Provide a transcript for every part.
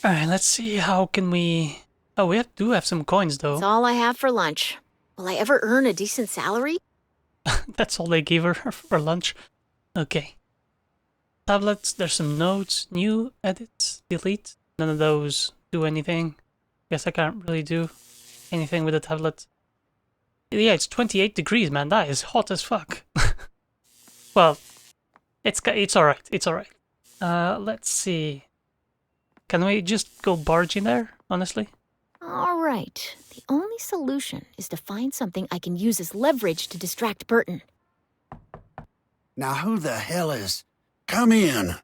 Alright, let's see, how can we... Oh, do have some coins, though. It's all I have for lunch. Will I ever earn a decent salary? That's all they gave her for lunch. Okay. Tablets, there's some notes, new edits, delete. None of those do anything. Guess I can't really do anything with the tablet. Yeah, it's 28 degrees, man. That is hot as fuck. Well, it's alright. It's alright. Let's see. Can we just go barge in there, honestly? All right. The only solution is to find something I can use as leverage to distract Burton. Now who the hell is... Come in.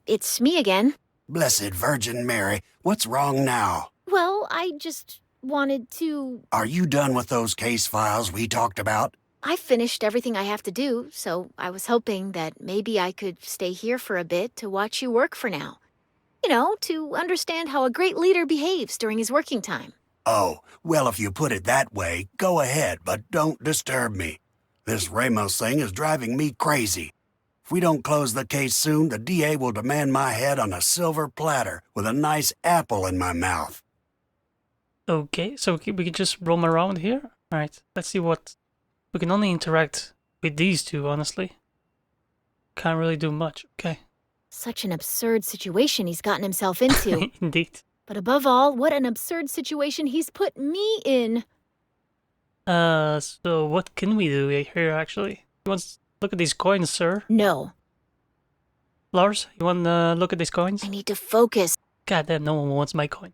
It's me again. Blessed Virgin Mary, what's wrong now? Well, I just wanted to... Are you done with those case files we talked about? I finished everything I have to do, so I was hoping that maybe I could stay here for a bit to watch you work for now. You know, to understand how a great leader behaves during his working time. Oh, well, if you put it that way, go ahead, but don't disturb me. This Ramos thing is driving me crazy. If we don't close the case soon, the DA will demand my head on a silver platter with a nice apple in my mouth. Okay, so we can just roam around here? Alright, let's see what... We can only interact with these two, honestly. Can't really do much, okay. Such an absurd situation he's gotten himself into. Indeed. But above all, what an absurd situation he's put me in. So what can we do here, actually? You want to look at these coins, sir? No. Lars, you want to look at these coins? I need to focus. God damn, no one wants my coin.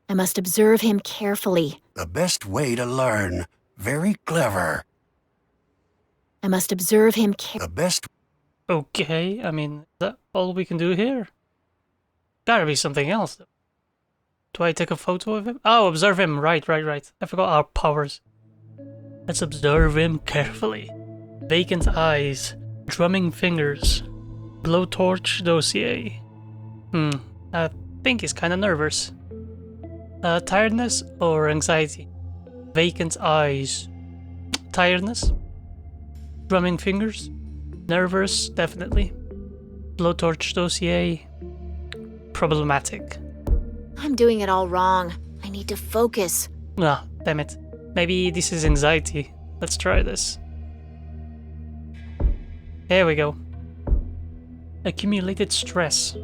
I must observe him carefully. The best way to learn. Very clever. I must observe him The best... Okay, I mean, is that all we can do here? Gotta be something else, though. Do I take a photo of him? Oh, observe him. Right. I forgot our powers. Let's observe him carefully. Vacant eyes. Drumming fingers. Blowtorch dossier. I think he's kinda nervous. Tiredness or anxiety? Vacant eyes. Tiredness? Drumming fingers? Nervous, definitely. Blowtorch dossier. Problematic. I'm doing it all wrong. I need to focus. Ah, damn it. Maybe this is anxiety. Let's try this. There we go. Accumulated stress.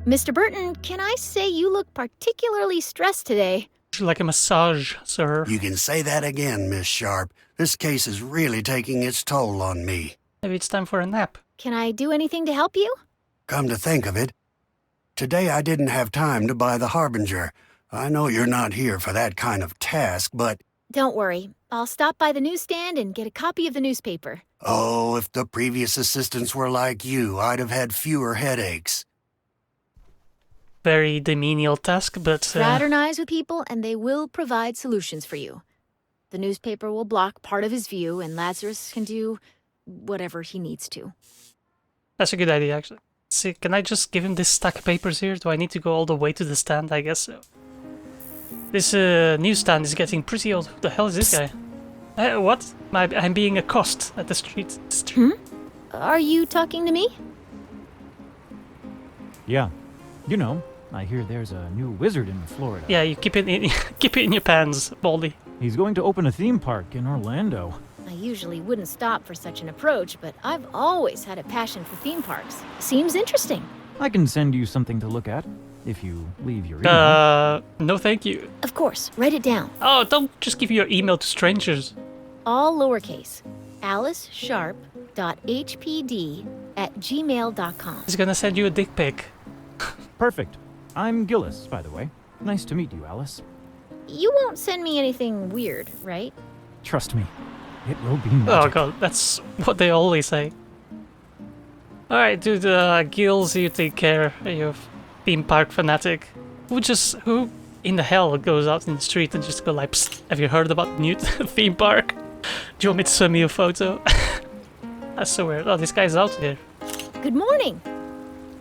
Mr. Burton, can I say you look particularly stressed today? Like a massage, sir. You can say that again, Miss Sharp. This case is really taking its toll on me. Maybe it's time for a nap. Can I do anything to help you? Come to think of it, today I didn't have time to buy the Harbinger. I know you're not here for that kind of task, but... Don't worry. I'll stop by the newsstand and get a copy of the newspaper. Oh, if the previous assistants were like you, I'd have had fewer headaches. Very demenial task, but... Fraternize with people and they will provide solutions for you. The newspaper will block part of his view and Lazarus can do whatever he needs to. That's a good idea, actually. See, can I just give him this stack of papers here? Do I need to go all the way to the stand? I guess so. This newsstand is getting pretty old. Who the hell is this guy? What? I'm being accosted at the street. Are you talking to me? Yeah. You know, I hear there's a new wizard in Florida. Yeah, you keep it in, keep it in your pants, Baldy. He's going to open a theme park in Orlando. I usually wouldn't stop for such an approach, but I've always had a passion for theme parks. Seems interesting. I can send you something to look at, if you leave your email. No thank you. Of course, write it down. Oh, don't just give your email to strangers. All lowercase. alicesharp.hpd@gmail.com. He's gonna send you a dick pic. Perfect. I'm Gillis, by the way. Nice to meet you, Alice. You won't send me anything weird, right? Trust me, it will be magic. Oh god, that's what they always say. Alright, dude, Gills, you take care, you theme park fanatic. Who in the hell goes out in the street and just go like, psst, have you heard about the new theme park? Do you want me to send me a photo? That's so weird. Oh, this guy's out here. Good morning.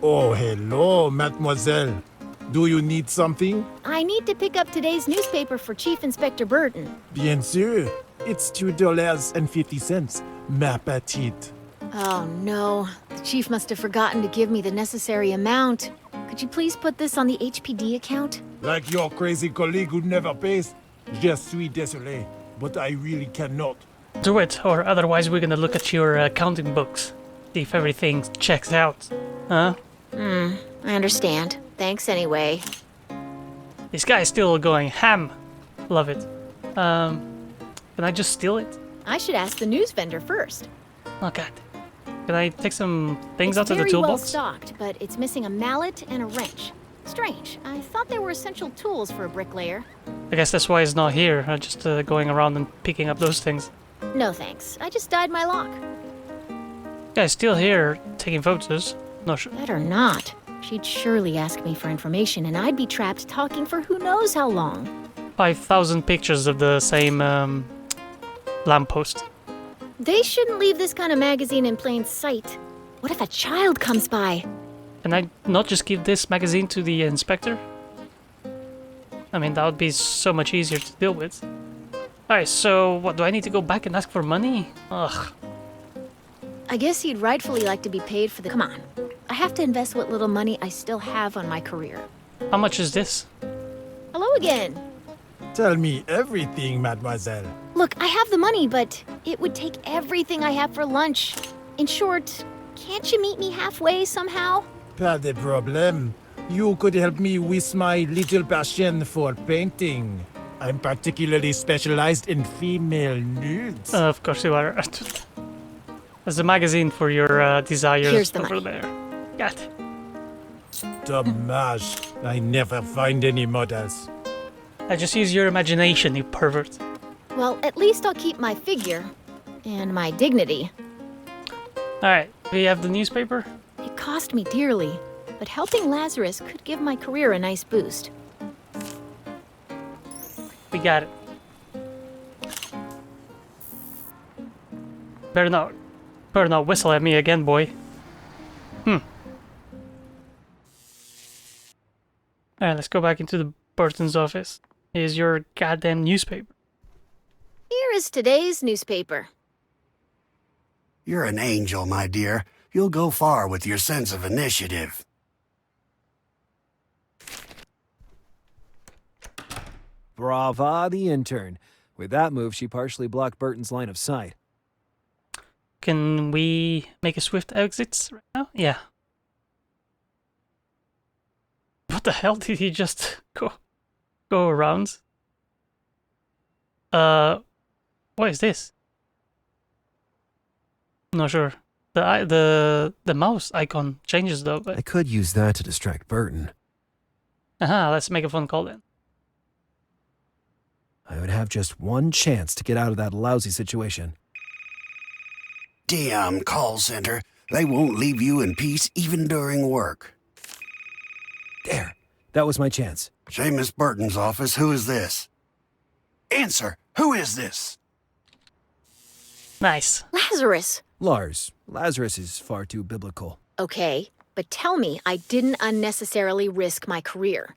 Oh, hello, mademoiselle. Do you need something? I need to pick up today's newspaper for Chief Inspector Burton. Bien sûr. It's $2.50. Ma petite. Oh no, the chief must have forgotten to give me the necessary amount. Could you please put this on the HPD account? Like your crazy colleague who never pays? Je suis désolé, but I really cannot. Do it, or otherwise we're gonna look at your accounting books. See if everything checks out. Huh? I understand. Thanks anyway. This guy's still going ham. Love it. Can I just steal it? I should ask the news vendor first. Oh god. Can I take some things It's out of the very well toolbox? stocked, but it's missing a mallet and a wrench. Strange. I thought they were essential tools for a bricklayer. I guess that's why he's not here. Just going around and picking up those things. No thanks. I just dyed my lock. Guy's still here, taking photos. No sure. Better not. She'd surely ask me for information, and I'd be trapped talking for who knows how long. 5,000 pictures of the same lamppost. They shouldn't leave this kind of magazine in plain sight. What if a child comes by? Can I not just give this magazine to the inspector? I mean, that would be so much easier to deal with. Alright, so what, do I need to go back and ask for money? Ugh. I guess he'd rightfully like to be paid for the... Come on. I have to invest what little money I still have on my career. How much is this? Hello again. Tell me everything, mademoiselle. Look, I have the money, but it would take everything I have for lunch. In short, can't you meet me halfway somehow? Pas de problème. You could help me with my little passion for painting. I'm particularly specialized in female nudes. Of course you are. There's a magazine for your desires Here's the over money. there. God. Dommage. I never find any models. I just use your imagination, you pervert. Well, at least I'll keep my figure. And my dignity. Alright, we have the newspaper? It cost me dearly, but helping Lazarus could give my career a nice boost. We got it. Better not whistle at me again, boy. Alright, let's go back into the Burton's office. Here's your goddamn newspaper. Here is today's newspaper. You're an angel, my dear. You'll go far with your sense of initiative. Brava, the intern. With that move, she partially blocked Burton's line of sight. Can we make a swift exit right now? Yeah. What the hell did he just go around? What is this? Not sure. The mouse icon changes though, but I could use that to distract Burton. let's make a phone call then. I would have just one chance to get out of that lousy situation. Damn call center. They won't leave you in peace even during work. There. That was my chance. Seamus Burton's office, who is this? Answer, who is this? Nice. Lazarus! Lars. Lazarus is far too biblical. Okay, but tell me I didn't unnecessarily risk my career.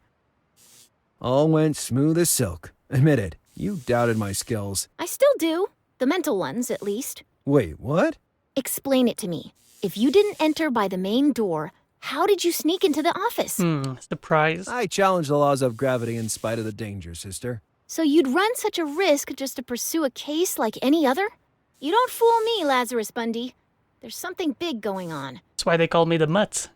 All went smooth as silk. Admit it. You doubted my skills. I still do. The mental ones, at least. Wait, what? Explain it to me. If you didn't enter by the main door, how did you sneak into the office? Surprise. I challenge the laws of gravity in spite of the danger, sister. So you'd run such a risk just to pursue a case like any other? You don't fool me, Lazarus Bundy. There's something big going on. That's why they call me the Mutt.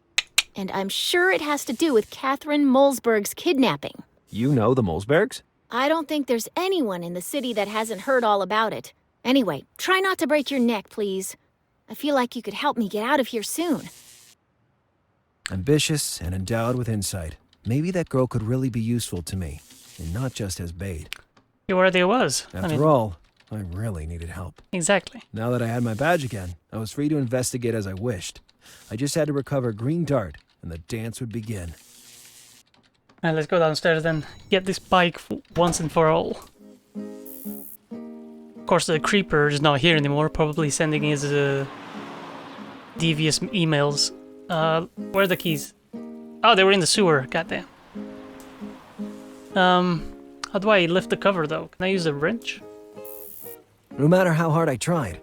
And I'm sure it has to do with Kathrin Mulzberg's kidnapping. You know the Mulzbergs? I don't think there's anyone in the city that hasn't heard all about it. Anyway, try not to break your neck, please. I feel like you could help me get out of here soon. Ambitious and endowed with insight. Maybe that girl could really be useful to me, and not just as bait. You already was. After all, I really needed help. Exactly. Now that I had my badge again, I was free to investigate as I wished. I just had to recover Green Dart, and the dance would begin. Alright, let's go downstairs then. Get this bike once and for all. Of course, the creeper is not here anymore, probably sending his devious emails. Where are the keys? Oh, they were in the sewer. Goddamn. How do I lift the cover though? Can I use a wrench? No matter how hard I tried.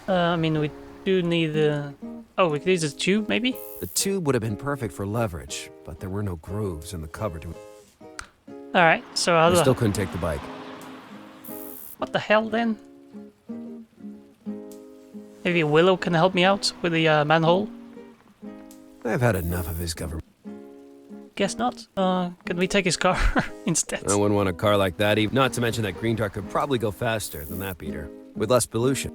I mean, we do need the... Oh, we could use a tube, maybe? The tube would have been perfect for leverage, but there were no grooves in the cover to it. Alright, so how I do still couldn't take the bike. What the hell, then? Maybe Willow can help me out with the manhole? I've had enough of his government. Guess not. Can we take his car instead? I wouldn't want a car like that, not to mention that Green Dart could probably go faster than that beater, with less pollution.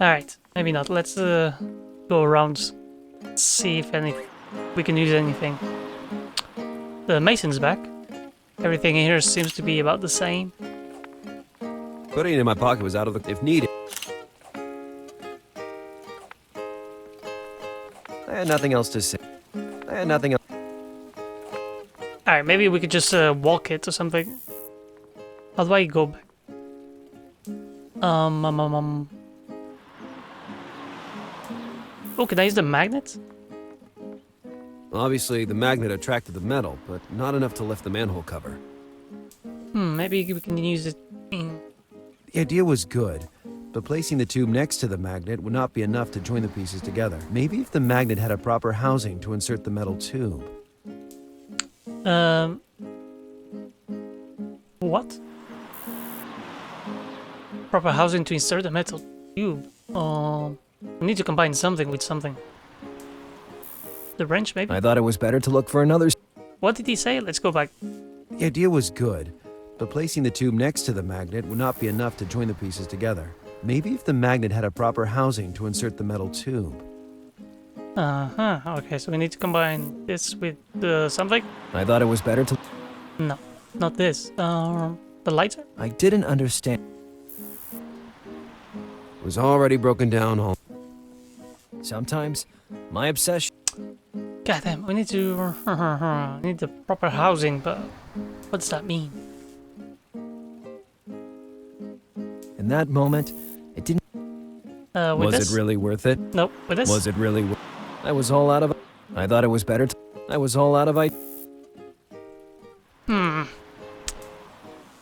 Alright, maybe not. Let's go around, see if we can use anything. The mason's back. Everything here seems to be about the same. Putting it in my pocket was out of the... if needed. I had nothing else to say. I had nothing else. Alright, maybe we could just walk it or something. How do I go back? Oh, can I use the magnet? Obviously, the magnet attracted the metal, but not enough to lift the manhole cover. Maybe we can use it in... The idea was good, but placing the tube next to the magnet would not be enough to join the pieces together. Maybe if the magnet had a proper housing to insert the metal tube. What? Proper housing to insert the metal tube. We need to combine something with something. The wrench, maybe? I thought it was better to look for another... What did he say? Let's go back. The idea was good, but placing the tube next to the magnet would not be enough to join the pieces together. Maybe if the magnet had a proper housing to insert the metal tube. Okay, so we need to combine this with something? I thought it was better to... No, not this. The lighter? I didn't understand. It was already broken down all... Sometimes, my obsession... God damn, we need to... need the proper housing, but... What does that mean? In that moment, it didn't... With was this? it really worth it? Nope, with this? Was it really worth... I was all out of... I thought it was better to... I was all out of...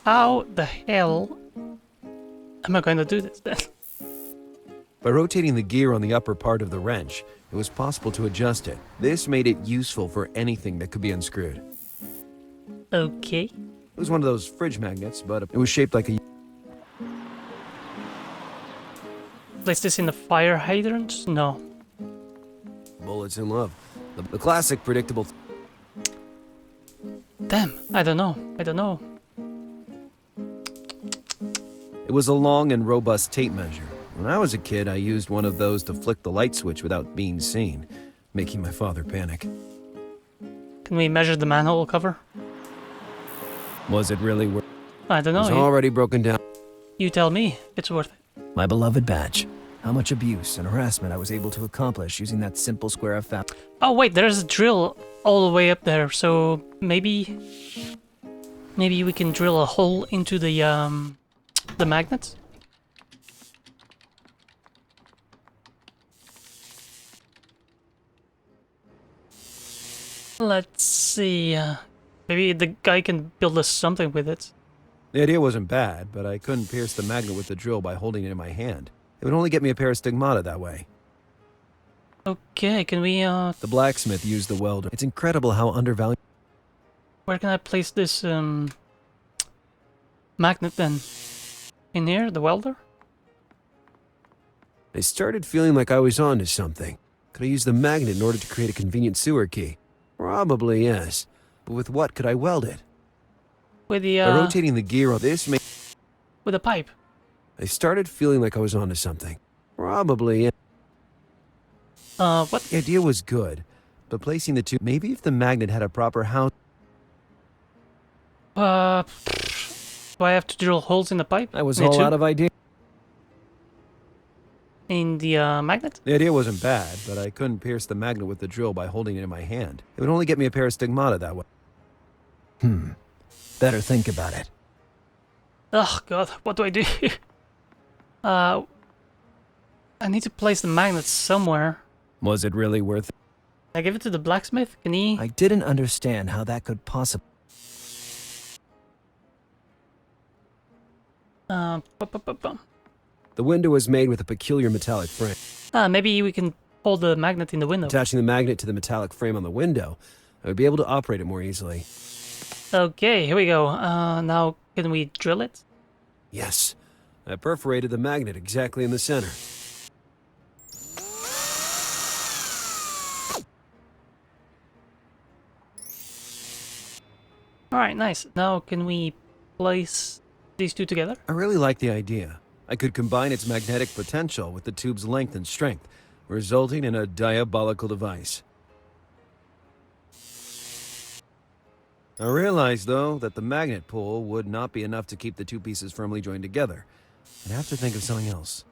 How the hell am I going to do this then? By rotating the gear on the upper part of the wrench, it was possible to adjust it. This made it useful for anything that could be unscrewed. Okay. It was one of those fridge magnets, but it was shaped like a... Place this in the fire hydrant? No. Bullets in love. The classic predictable... Damn, I don't know. It was a long and robust tape measure. When I was a kid, I used one of those to flick the light switch without being seen, making my father panic. Can we measure the manhole cover? Was it really worth... I don't It was know. already broken down. You tell me. It's worth it. My beloved badge. How much abuse and harassment I was able to accomplish using that simple square of found. Oh wait, there's a drill all the way up there, so maybe we can drill a hole into the magnet. Let's see. Maybe the guy can build us something with it. The idea wasn't bad, but I couldn't pierce the magnet with the drill by holding it in my hand. It would only get me a pair of stigmata that way. Okay, can we The blacksmith used the welder. It's incredible how undervalued... where can I place this magnet then? In here, the welder? I started feeling like I was onto something. Could I use the magnet in order to create a convenient sewer key? Probably yes. But with what could I weld it? With the By rotating the gear on this... with a pipe. I started feeling like I was onto something. Probably yes. What? The idea was good, but placing the two... Maybe if the magnet had a proper house... Do I have to drill holes in the pipe? I was Me all too? out of ideas. In the magnet? The idea wasn't bad, but I couldn't pierce the magnet with the drill by holding it in my hand. It would only get me a pair of stigmata that way. Better think about it. Oh god, what do I do? I need to place the magnet somewhere. Was it really worth it? I give it to the blacksmith? Can he? I didn't understand how that could possibly... The window was made with a peculiar metallic frame. Maybe we can hold the magnet in the window. Attaching the magnet to the metallic frame on the window, I would be able to operate it more easily. Okay, here we go. Now, can we drill it? Yes. I perforated the magnet exactly in the center. Alright, nice. Now, can we place these two together? I really like the idea. I could combine its magnetic potential with the tube's length and strength, resulting in a diabolical device. I realized, though, that the magnet pull would not be enough to keep the two pieces firmly joined together. I'd have to think of something else.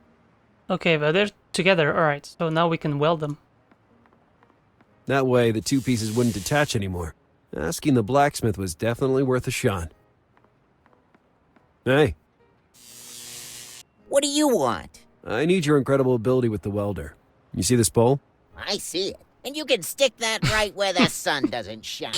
Okay, but they're together. Alright, so now we can weld them. That way, the two pieces wouldn't detach anymore. Asking the blacksmith was definitely worth a shot. Hey, What do you want? I need your incredible ability with the welder. You see this pole? I see it. And you can stick that right where the sun doesn't shine.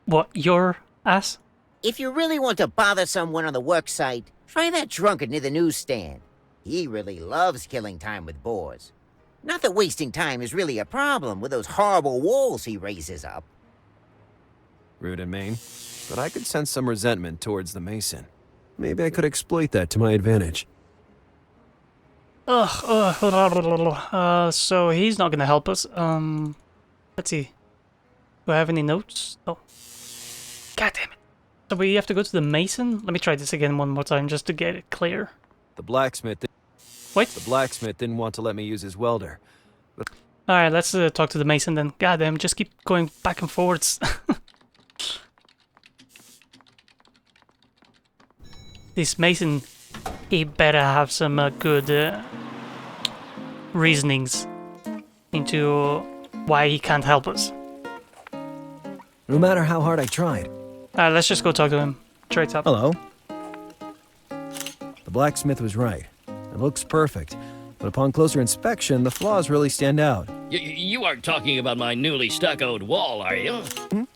What, your ass? If you really want to bother someone on the work site, try that drunkard near the newsstand. He really loves killing time with bores. Not that wasting time is really a problem with those horrible walls he raises up. Rude and mean. But I could sense some resentment towards the mason. Maybe I could exploit that to my advantage. So he's not gonna help us. Let's see. Do I have any notes? Oh. God damn it. So we have to go to the mason? Let me try this again one more time just to get it clear. The blacksmith didn't want to let me use his welder. Alright, let's talk to the mason then. God damn, just keep going back and forwards. This mason, he better have some good reasonings into why he can't help us. No matter how hard I tried. Alright, let's just go talk to him. Straight up. Hello? The blacksmith was right. It looks perfect. But upon closer inspection, the flaws really stand out. You aren't talking about my newly stuccoed wall, are you?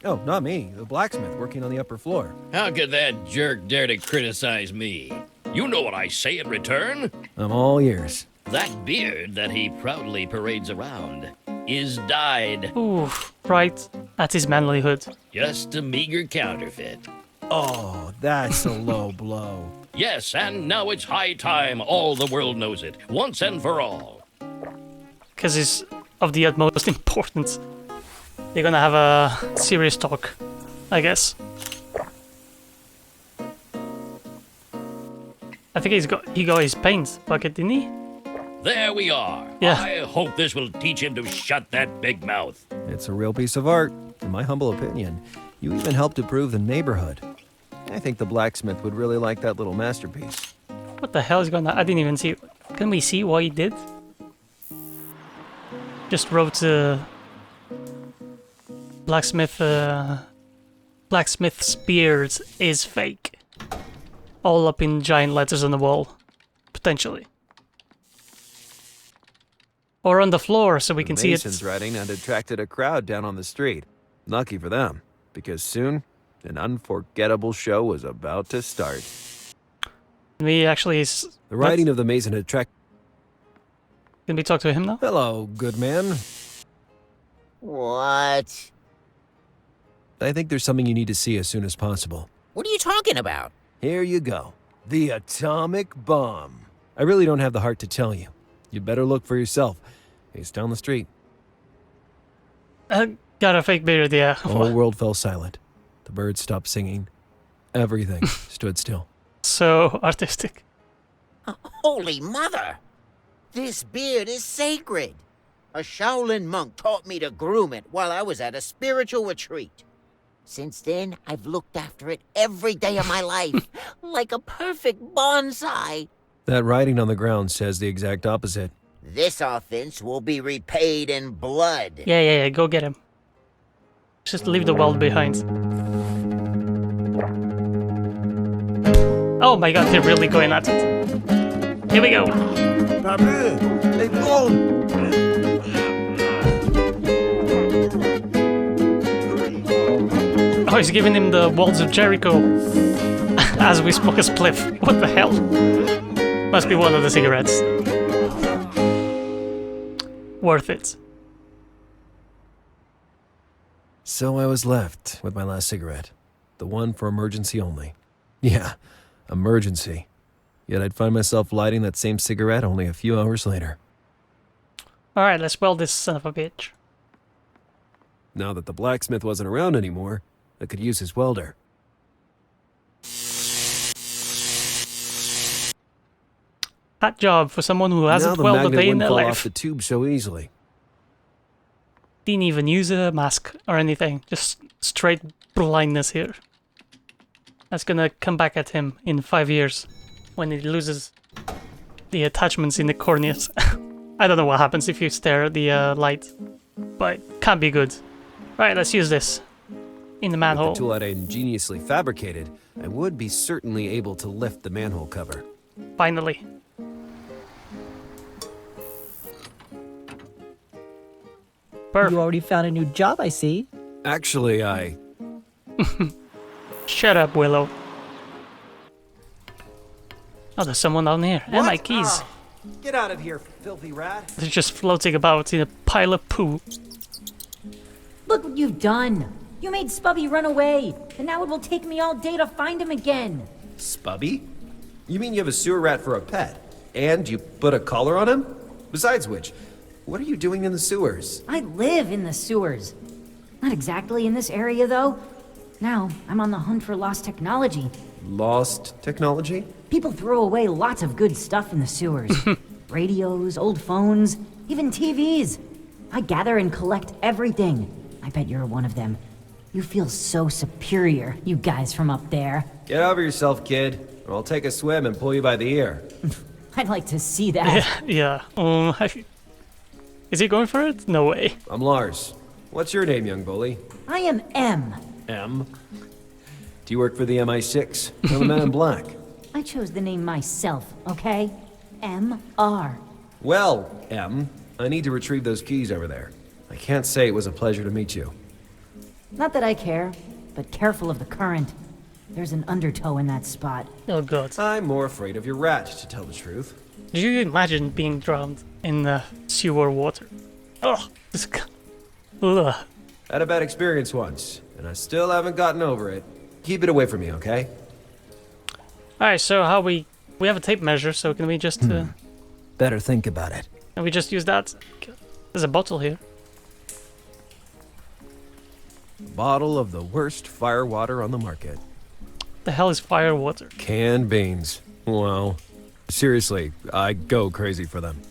Oh, not me. The blacksmith working on the upper floor. How could that jerk dare to criticize me? You know what I say in return? I'm all ears. That beard that he proudly parades around is dyed. Ooh, right. That's his manlyhood. Just a meager counterfeit. Oh, that's a low blow. Yes, and now it's high time all the world knows it, once and for all. Because it's of the utmost importance. They're gonna have a serious talk, I guess. I think he got his paint bucket, didn't he? There we are. Yeah. I hope this will teach him to shut that big mouth. It's a real piece of art. In my humble opinion, you even helped improve the neighborhood. I think the blacksmith would really like that little masterpiece. What the hell is going on? I didn't even see. Can we see what he did? Just wrote blacksmith's beard is fake. All up in giant letters on the wall. Potentially. Or on the floor so we can see it. Mason's writing had attracted a crowd down on the street. Lucky for them, because soon an unforgettable show was about to start. We actually... The writing of the mason had attracted... Can we talk to him now? Hello, good man. What? I think there's something you need to see as soon as possible. What are you talking about? Here you go. The atomic bomb. I really don't have the heart to tell you. You'd better look for yourself. It's down the street. Got a fake beard, yeah. The whole world fell silent. The birds stopped singing. Everything stood still. So artistic. Holy mother! This beard is sacred. A Shaolin monk taught me to groom it while I was at a spiritual retreat. Since then, I've looked after it every day of my life, like a perfect bonsai. That writing on the ground says the exact opposite. This offense will be repaid in blood. Yeah, go get him. Just leave the weld behind. Oh my god, they're really going at it. Here we go. Oh, he's giving him the walls of Jericho as we smoke a spliff. What the hell? Must be one of the cigarettes. Worth it. So I was left with my last cigarette. The one for emergency only. Yeah, emergency. Yet I'd find myself lighting that same cigarette only a few hours later. Alright, let's weld this son of a bitch. Now that the blacksmith wasn't around anymore, I could use his welder. That job for someone who hasn't now the welded a magnet day in wouldn't their fall life. off the tube so easily. Didn't even use a mask or anything. Just straight blindness here. That's gonna come back at him in 5 years when he loses the attachments in the corneas. I don't know what happens if you stare at the light, but can't be good. Right, let's use this in the With manhole. the tool I'd ingeniously fabricated, I would be certainly able to lift the manhole cover. Finally. Perfect. You already found a new job, I see. Actually, I... Shut up, Willow. Oh, there's someone down here. And my keys. Get out of here, filthy rat. They're just floating about in a pile of poo. Look what you've done. You made Spubby run away, and now it will take me all day to find him again. Spubby? You mean you have a sewer rat for a pet? And you put a collar on him? Besides which, what are you doing in the sewers? I live in the sewers. Not exactly in this area, though. Now, I'm on the hunt for lost technology. Lost technology? People throw away lots of good stuff in the sewers. Radios, old phones, even TVs. I gather and collect everything. I bet you're one of them. You feel so superior, you guys from up there. Get over yourself, kid, or I'll take a swim and pull you by the ear. I'd like to see that. Yeah. Is he going for it? No way. I'm Lars. What's your name, young bully? I am M. M? Do you work for the MI6? Or the Men in Black? I chose the name myself, okay? M.R. Well, M, I need to retrieve those keys over there. I can't say it was a pleasure to meet you. Not that I care, but careful of the current. There's an undertow in that spot. Oh god. I'm more afraid of your rat, to tell the truth. Did you imagine being drowned in the sewer water? Oh, this. Ugh. I had a bad experience once, and I still haven't gotten over it. Keep it away from me, okay? Alright, so how we have a tape measure, so can we just Better think about it. can we just use that? There's a bottle here. Bottle of the worst firewater on the market. The hell is fire water? Canned beans. Wow. Seriously, I go crazy for them.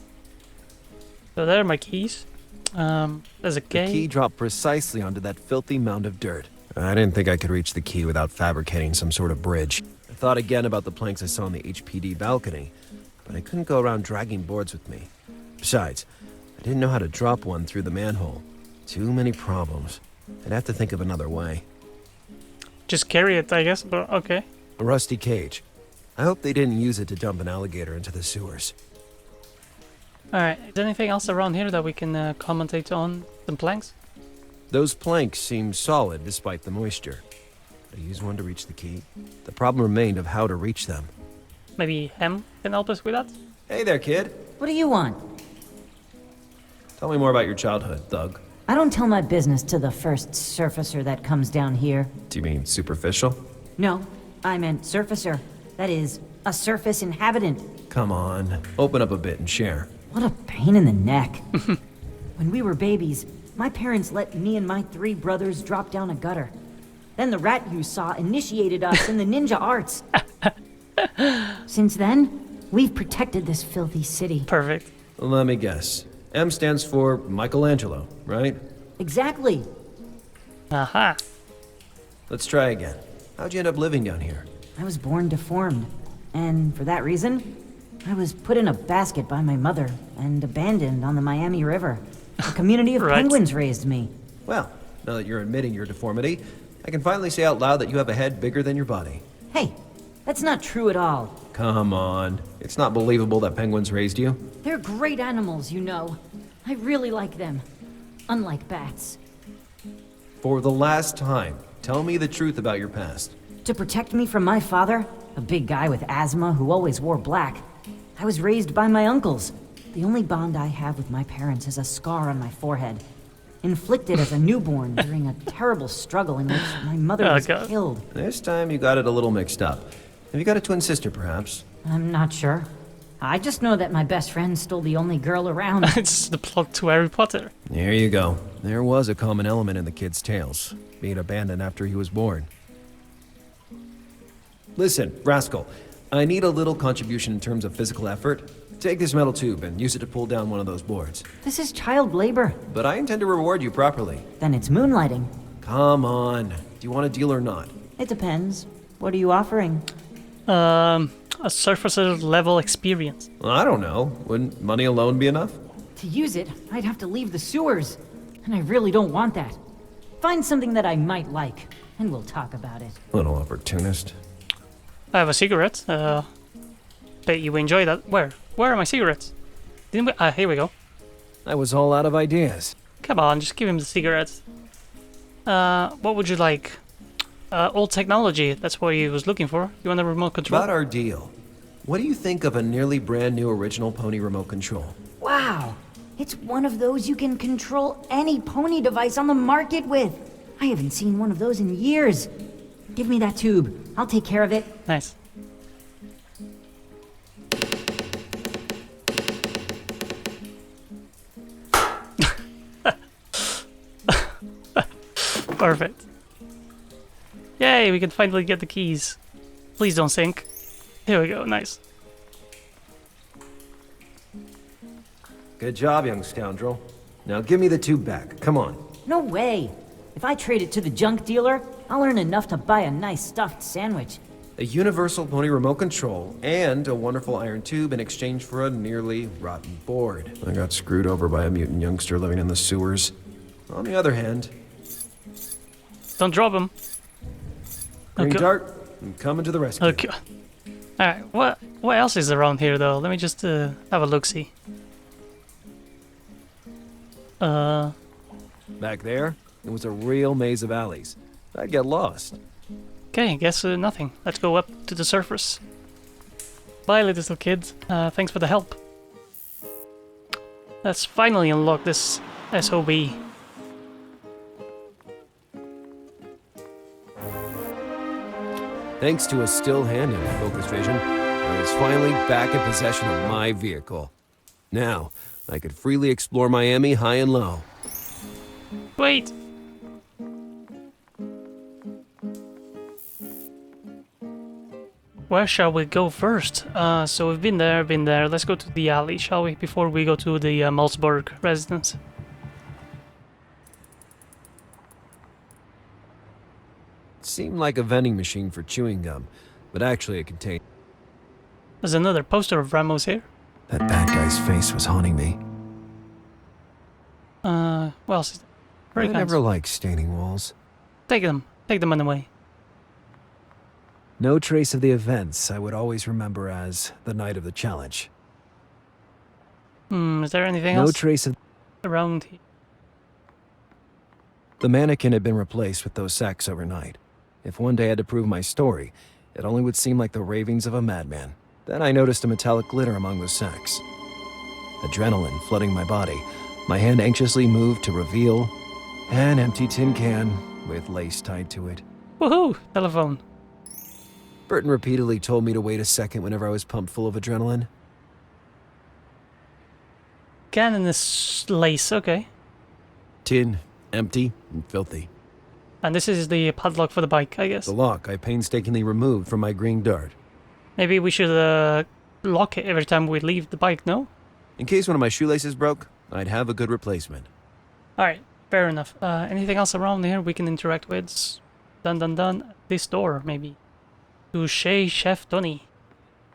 So there are my keys. There's a The key. key dropped precisely onto that filthy mound of dirt. I didn't think I could reach the key without fabricating some sort of bridge. I thought again about the planks I saw on the HPD balcony, but I couldn't go around dragging boards with me. Besides, I didn't know how to drop one through the manhole. Too many problems. I'd have to think of another way. Just carry it, I guess, but okay. A rusty cage. I hope they didn't use it to dump an alligator into the sewers. Alright, is there anything else around here that we can commentate on? Some planks? Those planks seemed solid despite the moisture. I used one to reach the key. The problem remained of how to reach them. Maybe Hem can help us with that? Hey there, kid. What do you want? Tell me more about your childhood, thug. I don't tell my business to the first surfacer that comes down here. Do you mean superficial? No, I meant surfacer. That is, a surface inhabitant. Come on, open up a bit and share. What a pain in the neck. When we were babies, my parents let me and my 3 brothers drop down a gutter. Then the rat you saw initiated us in the ninja arts. Since then, we've protected this filthy city. Perfect. Let me guess. M stands for Michelangelo, right? Exactly. Aha. Let's try again. How'd you end up living down here? I was born deformed. And for that reason, I was put in a basket by my mother and abandoned on the Miami River. A community of Right. penguins raised me. Well, now that you're admitting your deformity, I can finally say out loud that you have a head bigger than your body. Hey, that's not true at all. Come on. It's not believable that penguins raised you. They're great animals, you know. I really like them. Unlike bats. For the last time, tell me the truth about your past. To protect me from my father, a big guy with asthma who always wore black, I was raised by my uncles. The only bond I have with my parents is a scar on my forehead, inflicted as a newborn during a terrible struggle in which my mother was killed. This time you got it a little mixed up. Have you got a twin sister, perhaps? I'm not sure. I just know that my best friend stole the only girl around. It's the plot to Harry Potter. There you go. There was a common element in the kid's tales, being abandoned after he was born. Listen, Rascal, I need a little contribution in terms of physical effort. Take this metal tube and use it to pull down one of those boards. This is child labor. But I intend to reward you properly. Then it's moonlighting. Come on. Do you want a deal or not? It depends. What are you offering? A surfacer level experience. Well, I don't know. Wouldn't money alone be enough? To use it, I'd have to leave the sewers. And I really don't want that. Find something that I might like, and we'll talk about it. Little opportunist. I have a cigarette. Bet you enjoy that. Where are my cigarettes? Didn't we? Here we go. I was all out of ideas. Come on, just give him the cigarettes. What would you like? Old technology, that's what he was looking for. You want a remote control? About our deal. What do you think of a nearly brand new original pony remote control? Wow! It's one of those you can control any pony device on the market with. I haven't seen one of those in years. Give me that tube. I'll take care of it. Nice. Perfect. Yay, we can finally get the keys. Please don't sink. Here we go, nice. Good job, young scoundrel. Now give me the tube back. Come on. No way. If I trade it to the junk dealer, I'll earn enough to buy a nice stuffed sandwich. A universal pony remote control and a wonderful iron tube in exchange for a nearly rotten board. I got screwed over by a mutant youngster living in the sewers. On the other hand... Don't drop him. Green Dart, I'm coming to the rescue. Okay. Alright, what else is around here though? Let me just have a look-see. Back there, it was a real maze of alleys. I'd get lost. Okay, guess nothing. Let's go up to the surface. Bye, little kid. Thanks for the help. Let's finally unlock this SOB. Thanks to a still hand and focus vision, I was finally back in possession of my vehicle. Now, I could freely explore Miami high and low. Wait! Where shall we go first? So we've been there. Let's go to the alley, shall we? Before we go to the Mulzberg residence. Seemed like a vending machine for chewing gum, but actually it contained... There's another poster of Ramos here. That bad guy's face was haunting me. What else is there? Very I kind. never liked staining walls. Take them away. No trace of the events I would always remember as the night of the challenge. Is there anything No else trace of... around here? The mannequin had been replaced with those sacks overnight. If one day I had to prove my story, it only would seem like the ravings of a madman. Then I noticed a metallic glitter among the sacks. Adrenaline flooding my body, my hand anxiously moved to reveal an empty tin can with lace tied to it. Woohoo! Telephone. Burton repeatedly told me to wait a second whenever I was pumped full of adrenaline. Can in this lace, okay. Tin, empty, and filthy. And this is the padlock for the bike, I guess. The lock I painstakingly removed from my green dart. Maybe we should lock it every time we leave the bike, no? In case one of my shoelaces broke, I'd have a good replacement. Alright, fair enough. Anything else around here we can interact with? Dun. This door, maybe. To Chez Chef Tony.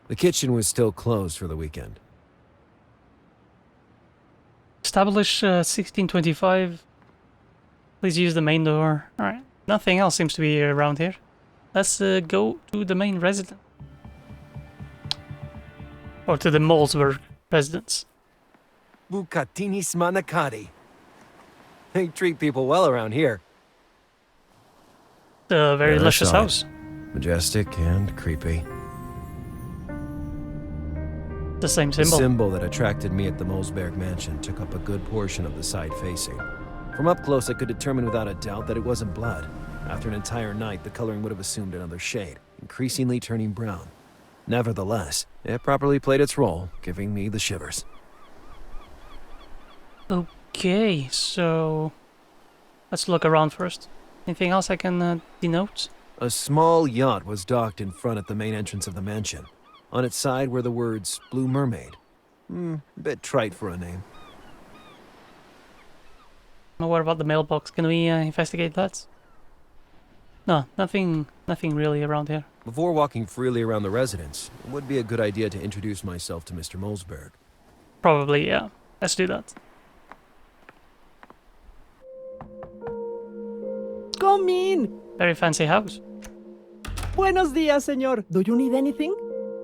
The kitchen was still closed for the weekend. Establish 1625. Please use the main door. Alright, nothing else seems to be around here. Let's go to the main residence. Or to the Mulzberg residence. Bucatinis Manacati. They treat people well around here. A very luscious house. Majestic and creepy. The same The symbol. symbol that attracted me at the Mulzberg mansion took up a good portion of the side facing. From up close, I could determine without a doubt that it wasn't blood. After an entire night, the coloring would have assumed another shade, increasingly turning brown. Nevertheless, it properly played its role, giving me the shivers. Okay, so let's look around first. Anything else I can denote? A small yacht was docked in front at the main entrance of the mansion. On its side were the words Blue Mermaid. A bit trite for a name. What about the mailbox? Can we investigate that? No, nothing really around here. Before walking freely around the residence, it would be a good idea to introduce myself to Mr. Mulzberg. Probably, yeah. Let's do that. Come in. Very fancy house. Buenos dias, señor. Do you need anything?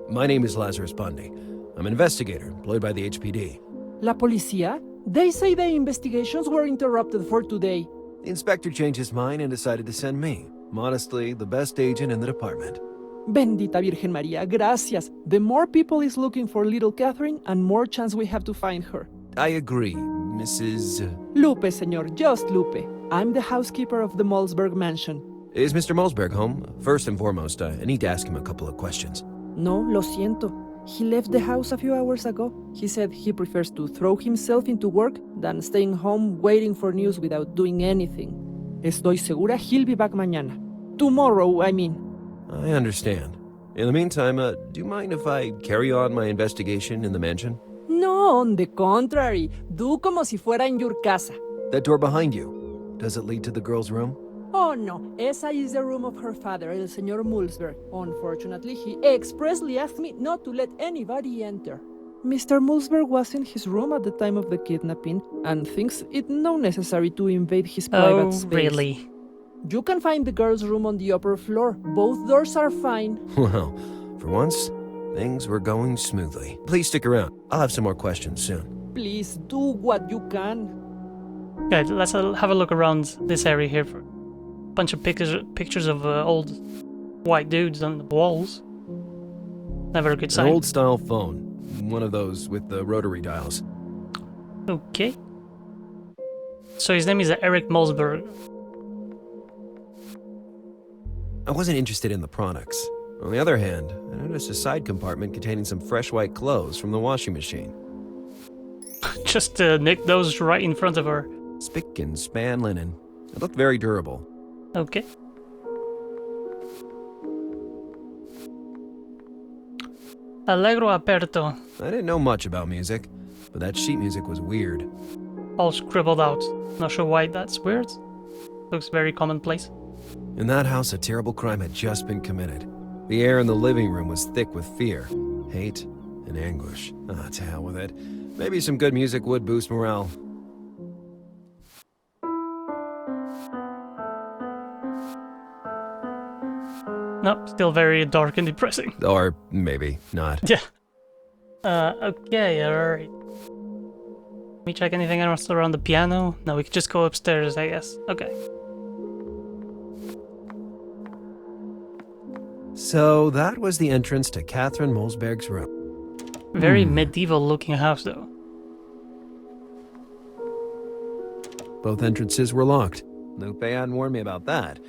My name is Lazarus Bundy. I'm an investigator employed by the HPD. La policía? They say the investigations were interrupted for today. The inspector changed his mind and decided to send me. Modestly, the best agent in the department. Bendita Virgen María, gracias. The more people is looking for little Kathrin, and more chance we have to find her. I agree, Mrs. Lupe, señor, just Lupe. I'm the housekeeper of the Mulzberg mansion. Is Mr. Mulzberg home? First and foremost, I need to ask him a couple of questions. No, lo siento. He left the house a few hours ago. He said he prefers to throw himself into work than staying home waiting for news without doing anything. Estoy segura he'll be back mañana. Tomorrow, I mean. I understand. In the meantime, do you mind if I carry on my investigation in the mansion? No, on the contrary. Do como si fuera en your casa. That door behind you, does it lead to the girl's room? Oh no, esa is the room of her father, el señor Mulzberg. Unfortunately, he expressly asked me not to let anybody enter. Mr. Mulzberg was in his room at the time of the kidnapping and thinks it no necessary to invade his private space. Oh, really? You can find the girl's room on the upper floor. Both doors are fine. Well, for once, things were going smoothly. Please stick around. I'll have some more questions soon. Please do what you can. Okay, let's have a look around this area here for a bunch of pictures of old white dudes on the walls. Never a good sign. An old-style phone. One of those with the rotary dials. Okay. So his name is Eric Mulzberg. I wasn't interested in the products. On the other hand, I noticed a side compartment containing some fresh white clothes from the washing machine. Just nick those right in front of her. Spick and span linen. It looked very durable. Okay. Allegro aperto. I didn't know much about music, but that sheet music was weird. All scribbled out. Not sure why that's weird. Looks very commonplace. In that house, a terrible crime had just been committed. The air in the living room was thick with fear, hate, and anguish. Ah, to hell with it. Maybe some good music would boost morale. Nope, still very dark and depressing. Or maybe not. Yeah. Okay, alright. Can we check anything else around the piano? No, we could just go upstairs, I guess. Okay. So that was the entrance to Kathrin Mulzberg's room. Very medieval looking house, though. Both entrances were locked. Lupe hadn't warned me about that.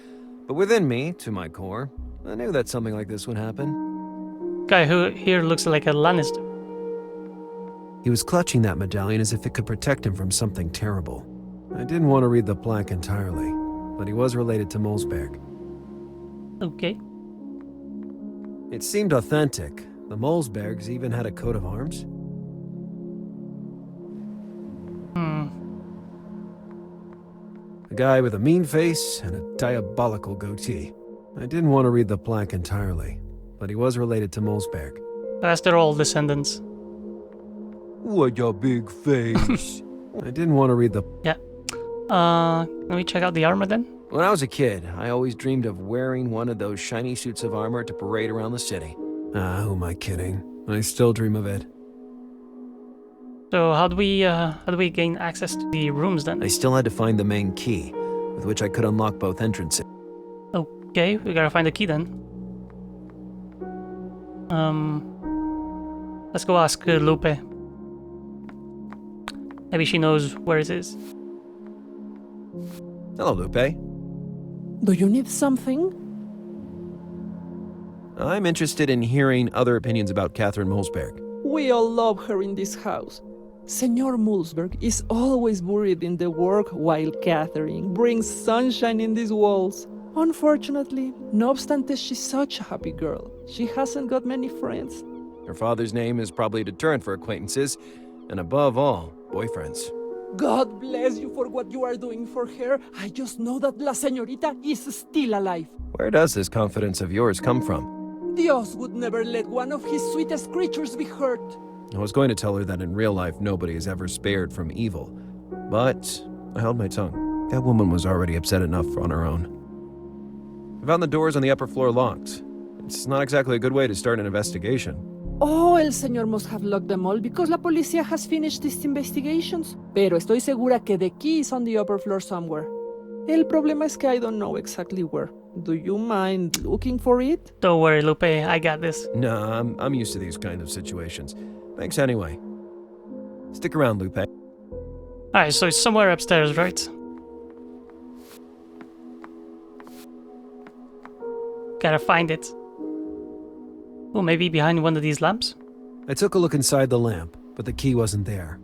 But within me, to my core, I knew that something like this would happen. Guy who here looks like a Lannister. He was clutching that medallion as if it could protect him from something terrible. I didn't want to read the plaque entirely, but he was related to Mulzberg. Okay. It seemed authentic. The Mulzbergs even had a coat of arms. A guy with a mean face and a diabolical goatee. I didn't want to read the plaque entirely, but he was related to Mulzberg. As they're all descendants. What a big face. I didn't want to read the... Yeah. Can we check out the armor then? When I was a kid, I always dreamed of wearing one of those shiny suits of armor to parade around the city. Ah, who am I kidding? I still dream of it. So how do we gain access to the rooms then? I still had to find the main key, with which I could unlock both entrances. Okay, we gotta find the key then. Let's go ask Lupe. Maybe she knows where it is. Hello, Lupe. Do you need something? I'm interested in hearing other opinions about Kathrin Mulzberg. We all love her in this house. Senor Mulzberg is always buried in the work while Kathrin brings sunshine in these walls. Unfortunately, no obstante she's such a happy girl, she hasn't got many friends. Her father's name is probably a deterrent for acquaintances, and above all, boyfriends. God bless you for what you are doing for her. I just know that La Señorita is still alive. Where does this confidence of yours come from? Dios would never let one of his sweetest creatures be hurt. I was going to tell her that in real life nobody is ever spared from evil, but I held my tongue. That woman was already upset enough on her own. I found the doors on the upper floor locked. It's not exactly a good way to start an investigation. Oh, el señor must have locked them all because la policía has finished its investigations. Pero estoy segura que the key is on the upper floor somewhere. El problema es que I don't know exactly where. Do you mind looking for it? Don't worry, Lupe. I got this. Nah, I'm used to these kinds of situations. Thanks anyway. Stick around, Lupe. Alright, so it's somewhere upstairs, right? Gotta find it. Oh, maybe behind one of these lamps? I took a look inside the lamp, but the key wasn't there.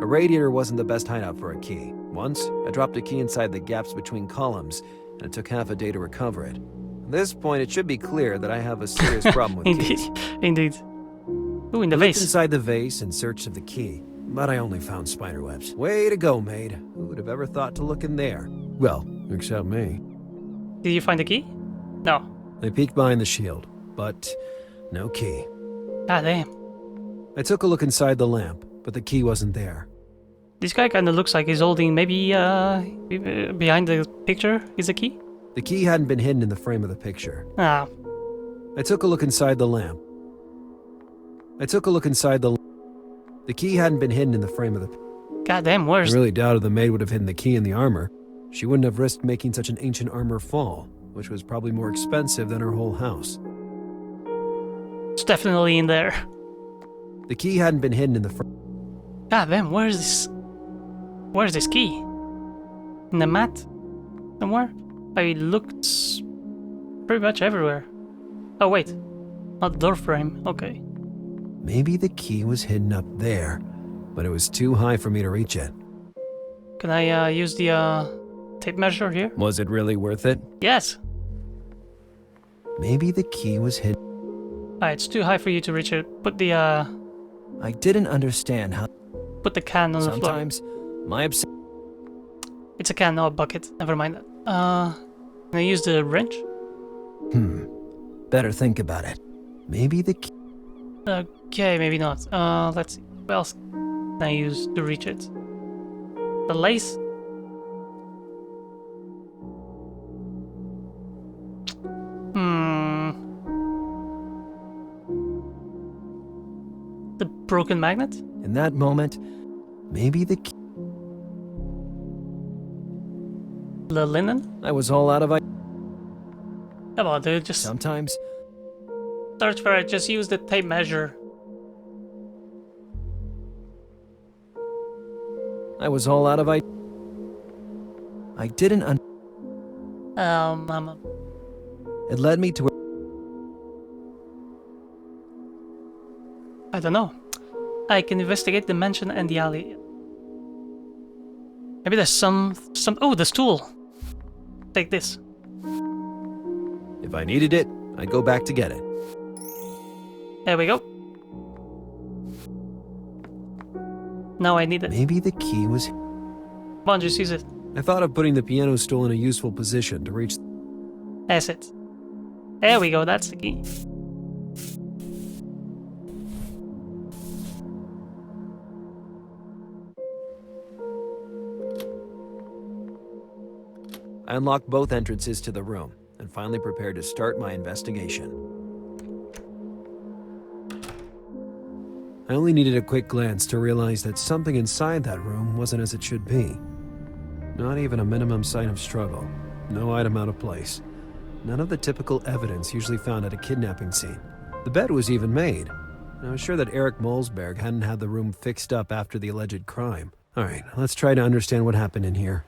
A radiator wasn't the best hideout for a key. Once, I dropped a key inside the gaps between columns, and it took half a day to recover it. At this point, it should be clear that I have a serious problem with Indeed, keys. indeed. Ooh, in the I looked vase. inside the vase in search of the key, but I only found spiderwebs. Way to go, maid. Who would have ever thought to look in there? Well, except me. Did you find the key? No. I peeked behind the shield, but no key. Ah, damn. I took a look inside the lamp, but the key wasn't there. This guy kind of looks like he's holding maybe behind the picture is a key? The key hadn't been hidden in the frame of the picture. Ah. I took a look inside the lamp. The key hadn't been hidden in the frame of the... Goddamn, where's... I really doubted the maid would have hidden the key in the armor. She wouldn't have risked making such an ancient armor fall, which was probably more expensive than her whole house. It's definitely in there. The key hadn't been hidden in the frame... Goddamn, where's this key? In the mat? Somewhere? I looked pretty much everywhere. Oh wait, not door frame, okay. Maybe the key was hidden up there, but it was too high for me to reach it. Can I use the tape measure here? Was it really worth it? Yes! Maybe the key was hidden... It's too high for you to reach it. Put the I didn't understand how... Put the can on the floor. Sometimes, my It's a can, not a bucket. Never mind that. Can I use the wrench? Better think about it. Maybe the key... Okay, maybe not. Let's see. What else can I use to reach it? The lace? The broken magnet? In that moment, maybe the key... The linen? I was all out of... Come on, dude, just Sometimes... search for it. Just use the tape measure. I was all out of... I didn't... It led me to... I don't know. I can investigate the mansion and the alley. Maybe there's some... Oh, the stool! Take this. If I needed it, I'd go back to get it. There we go. Now I need it. Maybe the key was... Come on, just use it. I thought of putting the piano stool in a useful position to reach... That's it. There we go, that's the key. I unlocked both entrances to the room, and finally prepared to start my investigation. I only needed a quick glance to realize that something inside that room wasn't as it should be. Not even a minimum sign of struggle. No item out of place. None of the typical evidence usually found at a kidnapping scene. The bed was even made. I was sure that Eric Mulzberg hadn't had the room fixed up after the alleged crime. Alright, let's try to understand what happened in here.